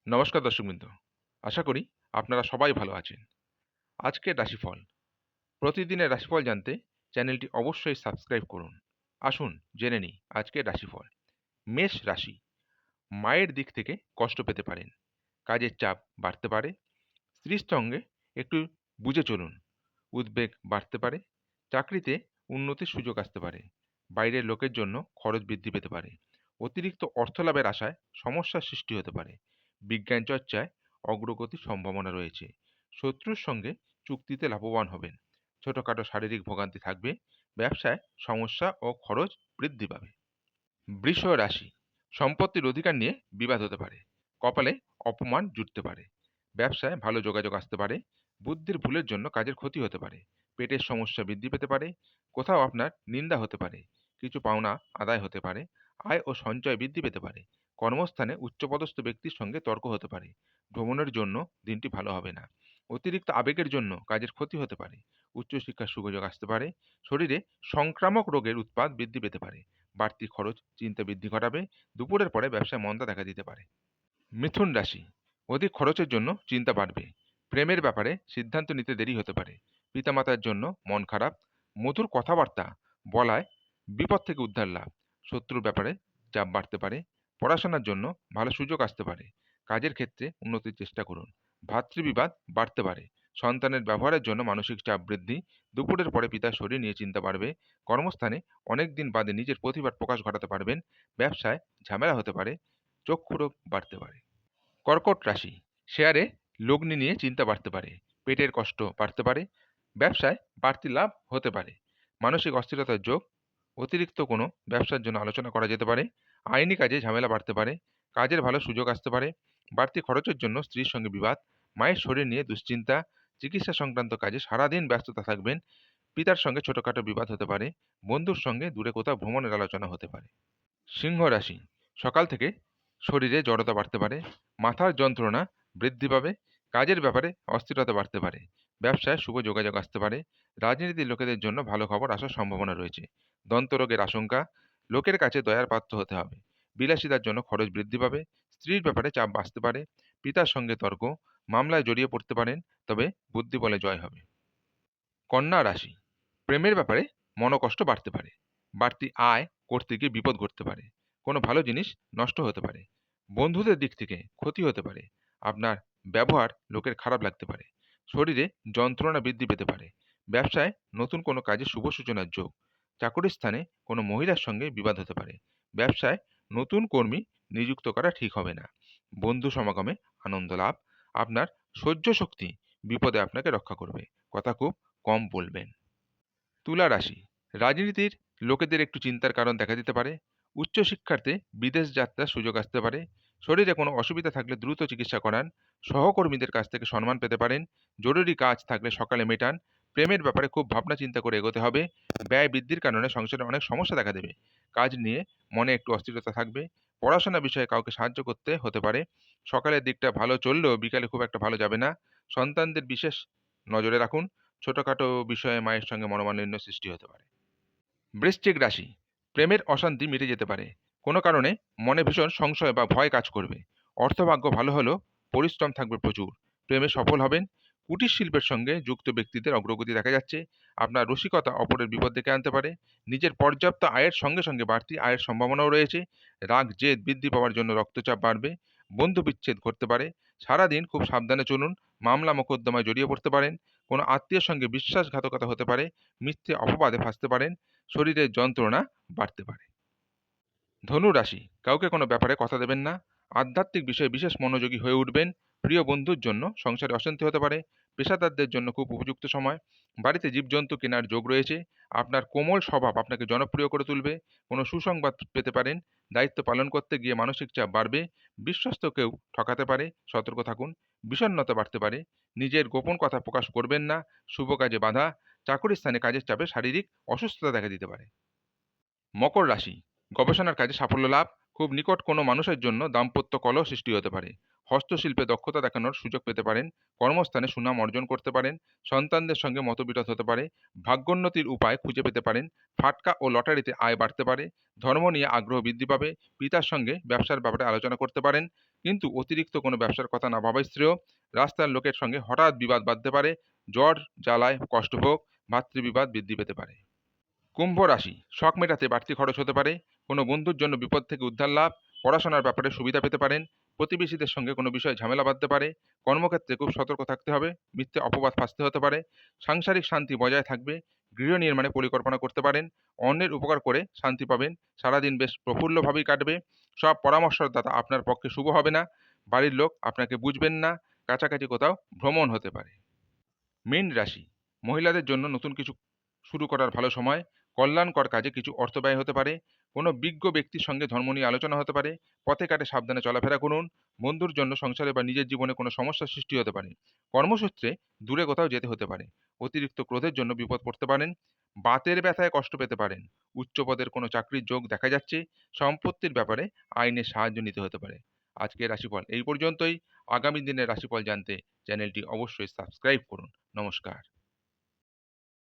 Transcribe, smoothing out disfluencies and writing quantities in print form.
নমস্কার দর্শকবৃন্দ। আশা করি আপনারা সবাই ভালো আছেন। আজকের রাশিফল। প্রতিদিনের রাশিফল জানতে চ্যানেলটি অবশ্যই সাবস্ক্রাইব করুন। আসুন জেনে নিই আজকের রাশিফল। মেষ রাশি। মায়ের দিক থেকে কষ্ট পেতে পারেন। কাজের চাপ বাড়তে পারে। স্ত্রীর সঙ্গে একটু বুঝে চলুন। উদ্বেগ বাড়তে পারে। চাকরিতে উন্নতির সুযোগ আসতে পারে। বাইরের লোকের জন্য খরচ বৃদ্ধি পেতে পারে। অতিরিক্ত অর্থ লাভের আশায় সমস্যার সৃষ্টি হতে পারে। বিজ্ঞান চর্চায় অগ্রগতির সম্ভাবনা রয়েছে। শত্রুর সঙ্গে চুক্তিতে লাভবান হবেন। ছোটখাটো শারীরিক ভোগান্তি থাকবে। ব্যবসায় সমস্যা ও খরচ বৃদ্ধি পাবে। বৃষ রাশি। সম্পত্তির অধিকার নিয়ে বিবাদ হতে পারে। কপালে অপমান জুটতে পারে। ব্যবসায় ভালো যোগাযোগ আসতে পারে। বুদ্ধির ভুলের জন্য কাজের ক্ষতি হতে পারে। পেটের সমস্যা বৃদ্ধি পেতে পারে। কোথাও আপনার নিন্দা হতে পারে। কিছু পাওনা আদায় হতে পারে। আয় ও সঞ্চয় বৃদ্ধি পেতে পারে। কর্মস্থানে উচ্চপদস্থ ব্যক্তির সঙ্গে তর্ক হতে পারে। ভ্রমণের জন্য দিনটি ভালো হবে না। অতিরিক্ত আবেগের জন্য কাজের ক্ষতি হতে পারে। উচ্চশিক্ষার সুযোগ আসতে পারে। শরীরে সংক্রামক রোগের উৎপাত বৃদ্ধি পেতে পারে। বাড়তি খরচ চিন্তা বৃদ্ধি ঘটাবে। দুপুরের পরে ব্যবসায় মন্দা দেখা দিতে পারে। মিথুন রাশি। অধিক খরচের জন্য চিন্তা বাড়বে। প্রেমের ব্যাপারে সিদ্ধান্ত নিতে দেরি হতে পারে। পিতামাতার জন্য মন খারাপ। মধুর কথাবার্তা বলায় বিপদ থেকে উদ্ধার লাভ। শত্রুর ব্যাপারে চাপ বাড়তে পারে। পড়াশোনার জন্য ভালো সুযোগ আসতে পারে। কাজের ক্ষেত্রে উন্নতির চেষ্টা করুন। ভাতৃবিবাদ বাড়তে পারে। সন্তানের ব্যবহারের জন্য মানসিক চাপ বৃদ্ধি। দুপুরের পরে পিতার শরীর নিয়ে চিন্তা বাড়বে। কর্মস্থানে অনেক দিন বাদে নিজের প্রতিভার প্রকাশ ঘটাতে পারবেন। ব্যবসায় ঝামেলা হতে পারে। চক্ষু রোগ বাড়তে পারে। কর্কট রাশি। শেয়ারে লগ্নি নিয়ে চিন্তা বাড়তে পারে। পেটের কষ্ট বাড়তে পারে। ব্যবসায় বাড়তি লাভ হতে পারে। মানসিক অস্থিরতার যোগ। অতিরিক্ত কোনো ব্যবসার জন্য আলোচনা করা যেতে পারে। আইনি কাজে ঝামেলা বাড়তে পারে। কাজের ভালো সুযোগ আসতে পারে। বাড়তি খরচের জন্য স্ত্রীর সঙ্গে বিবাদ। মায়ের শরীর নিয়ে দুশ্চিন্তা। চিকিৎসা সংক্রান্ত কাজে সারাদিন ব্যস্ততা থাকবেন। পিতার সঙ্গে ছোটখাটো বিবাদ হতে পারে। বন্ধুর সঙ্গে দূরে কোথাও ভ্রমণের আলোচনা হতে পারে। সিংহ রাশি। সকাল থেকে শরীরে জড়তা বাড়তে পারে। মাথার যন্ত্রণা বৃদ্ধি পাবে। কাজের ব্যাপারে অস্থিরতা বাড়তে পারে। ব্যবসায় শুভ যোগাযোগ আসতে পারে। রাজনীতির লোকেদের জন্য ভালো খবর আসার সম্ভাবনা রয়েছে। দন্তরোগের আশঙ্কা। লোকের কাছে দয়ার পাত্র হতে হবে। বিলাসিতার জন্য খরচ বৃদ্ধি পাবে। স্ত্রীর ব্যাপারে চাপ বাড়তে পারে। পিতার সঙ্গে তর্ক। মামলায় জড়িয়ে পড়তে পারেন, তবে বুদ্ধি বলে জয় হবে। কন্যা রাশি। প্রেমের ব্যাপারে মনোকষ্ট বাড়তে পারে। বাড়তি আয় করতে গিয়ে বিপদ ঘটতে পারে। কোনো ভালো জিনিস নষ্ট হতে পারে। বন্ধুদের দিক থেকে ক্ষতি হতে পারে। আপনার ব্যবহার লোকের খারাপ লাগতে পারে। শরীরে যন্ত্রণা বৃদ্ধি পেতে পারে। ব্যবসায় নতুন কোনো কাজে শুভ সূচনার যোগ। চাকরির স্থানে কোনো মহিলার সঙ্গে বিবাদ হতে পারে। ব্যবসায় নতুন কর্মী নিযুক্ত করা ঠিক হবে না। বন্ধু সমাগমে আনন্দ লাভ। আপনার সহ্য শক্তি বিপদে আপনাকে রক্ষা করবে। কথা খুব কম বলবেন। তুলা রাশি। রাজনীতির লোকেদের একটু চিন্তার কারণ দেখা দিতে পারে। উচ্চশিক্ষার্থে বিদেশ যাত্রার সুযোগ আসতে পারে। শরীরে কোনো অসুবিধা থাকলে দ্রুত চিকিৎসা করান। সহকর্মীদের কাছ থেকে সম্মান পেতে পারেন। জরুরি কাজ থাকলে সকালে মেটান। প্রেমের ব্যাপারে খুব ভাবনা চিন্তা করে এগোতে হবে। ব্যয় বৃদ্ধির কারণে সংসারে অনেক সমস্যা দেখা দেবে। কাজ নিয়ে মনে একটু অস্থিরতা থাকবে। পড়াশোনা বিষয়ে কাউকে সাহায্য করতে হতে পারে। সকালের দিকটা ভালো চললেও বিকালে খুব একটা ভালো যাবে না। সন্তানদের বিশেষ নজরে রাখুন। ছোটখাটো বিষয়ে মায়ের সঙ্গে মনোমালিন্য সৃষ্টি হতে পারে। বৃশ্চিক রাশি। প্রেমের অশান্তি মিটে যেতে পারে। কোনো কারণে মনে ভীষণ সংশয় বা ভয় কাজ করবে। অর্থভাগ্য ভালো হলেও পরিশ্রম থাকবে প্রচুর। প্রেমে সফল হবেন। কুটির শিল্পের সঙ্গে যুক্ত ব্যক্তিদের অগ্রগতি দেখা যাচ্ছে। আপনার রসিকতা অপরের বিপদ ডেকে আনতে পারে। নিজের পর্যাপ্ত আয়ের সঙ্গে সঙ্গে বাড়তি আয়ের সম্ভাবনাও রয়েছে। রাগ জেদ বৃদ্ধি পাওয়ার জন্য রক্তচাপ বাড়বে। বন্ধু বিচ্ছেদ ঘটতে পারে। সারাদিন খুব সাবধানে চলুন। মামলা মোকদ্দমায় জড়িয়ে পড়তে পারেন। কোনো আত্মীয়ের সঙ্গে বিশ্বাসঘাতকতা হতে পারে। মিথ্যে অপবাদে ফাঁসতে পারেন। শরীরের যন্ত্রণা বাড়তে পারে। ধনু রাশি। কাউকে কোনো ব্যাপারে কথা দেবেন না। আধ্যাত্মিক বিষয়ে বিশেষ মনোযোগী হয়ে উঠবেন। প্রিয় বন্ধুর জন্য সংসারে অশান্তি হতে পারে। পেশাদারদের জন্য খুব উপযুক্ত সময়। বাড়িতে জীবজন্তু কেনার যোগ রয়েছে। আপনার কোমল স্বভাব আপনাকে জনপ্রিয় করে তুলবে। কোনো সুসংবাদ পেতে পারেন। দায়িত্ব পালন করতে গিয়ে মানসিক চাপ বাড়বে। বিশ্বস্ত কেউ ঠকাতে পারে, সতর্ক থাকুন। বিষণ্ণতা বাড়তে পারে। নিজের গোপন কথা প্রকাশ করবেন না। শুভ কাজে বাধা। চাকরির স্থানে কাজের চাপে শারীরিক অসুস্থতা দেখা দিতে পারে। মকর রাশি। গবেষণার কাজে সাফল্য লাভ। খুব নিকট কোনো মানুষের জন্য দাম্পত্য কলহ সৃষ্টি হতে পারে। হস্তশিল্পে দক্ষতা দেখানোর সুযোগ পেতে পারেন, কর্মস্থানে সুনাম অর্জন করতে পারেন, সন্তানদের সঙ্গে মতবিরোধ হতে পারে, ভাগ্যোন্নতির উপায় খুঁজে পেতে পারেন, ফাটকা ও লটারিতে আয় বাড়তে পারে, ধর্ম নিয়ে আগ্রহ বৃদ্ধি পাবে, পিতার সঙ্গে ব্যবসার ব্যাপারে আলোচনা করতে পারেন, কিন্তু অতিরিক্ত কোনো ব্যবসার কথা না ভাবাই শ্রেয়। রাস্তার লোকের সঙ্গে হঠাৎ বিবাদ বাঁধতে পারে, জ্বর জ্বালায় কষ্টভোগ, ভাতৃবিবাদ বৃদ্ধি পেতে পারে। কুম্ভ রাশি, শখ মেটাতে বাড়তি খরচ হতে পারে, কোনো বন্ধুর জন্য বিপদ থেকে উদ্ধার লাভ, পড়াশোনার ব্যাপারে সুবিধা পেতে পারেন, প্রতিবেশীদের সঙ্গে কোনো বিষয়ে ঝামেলা বাঁধতে পারে, কর্মক্ষেত্রে খুব সতর্ক থাকতে হবে, মিথ্যে অপবাদ ফাঁসতে হতে পারে, সাংসারিক শান্তি বজায় থাকবে, গৃহ নির্মাণে পরিকল্পনা করতে পারেন, অন্যের উপকার করে শান্তি পাবেন, সারাদিন বেশ প্রফুল্লভাবেই কাটবে, সব পরামর্শদাতা আপনার পক্ষে শুভ হবে না, বাড়ির লোক আপনাকে বুঝবেন না, কাছাকাছি কোথাও ভ্রমণ হতে পারে। মীন রাশি, মহিলাদের জন্য নতুন কিছু শুরু করার ভালো সময়, কল্যাণকর কাজে কিছু অর্থ ব্যয় হতে পারে, কোনো বিজ্ঞ ব্যক্তির সঙ্গে ধর্ম নিয়ে আলোচনা হতে পারে, পথে ঘাটে সাবধানে চলাফেরা করুন, বন্ধুর জন্য সংসারে বা নিজের জীবনে কোনো সমস্যার সৃষ্টি হতে পারে, কর্মসূত্রে দূরে কোথাও যেতে হতে পারে, অতিরিক্ত ক্রোধের জন্য বিপদ পড়তে পারেন, বাতের ব্যথায় কষ্ট পেতে পারেন, উচ্চ পদের কোনো চাকরির যোগ দেখা যাচ্ছে, সম্পত্তির ব্যাপারে আইনের সাহায্য নিতে হতে পারে। আজকের রাশিফল এই পর্যন্তই। আগামী দিনের রাশিফল জানতে চ্যানেলটি অবশ্যই সাবস্ক্রাইব করুন। নমস্কার।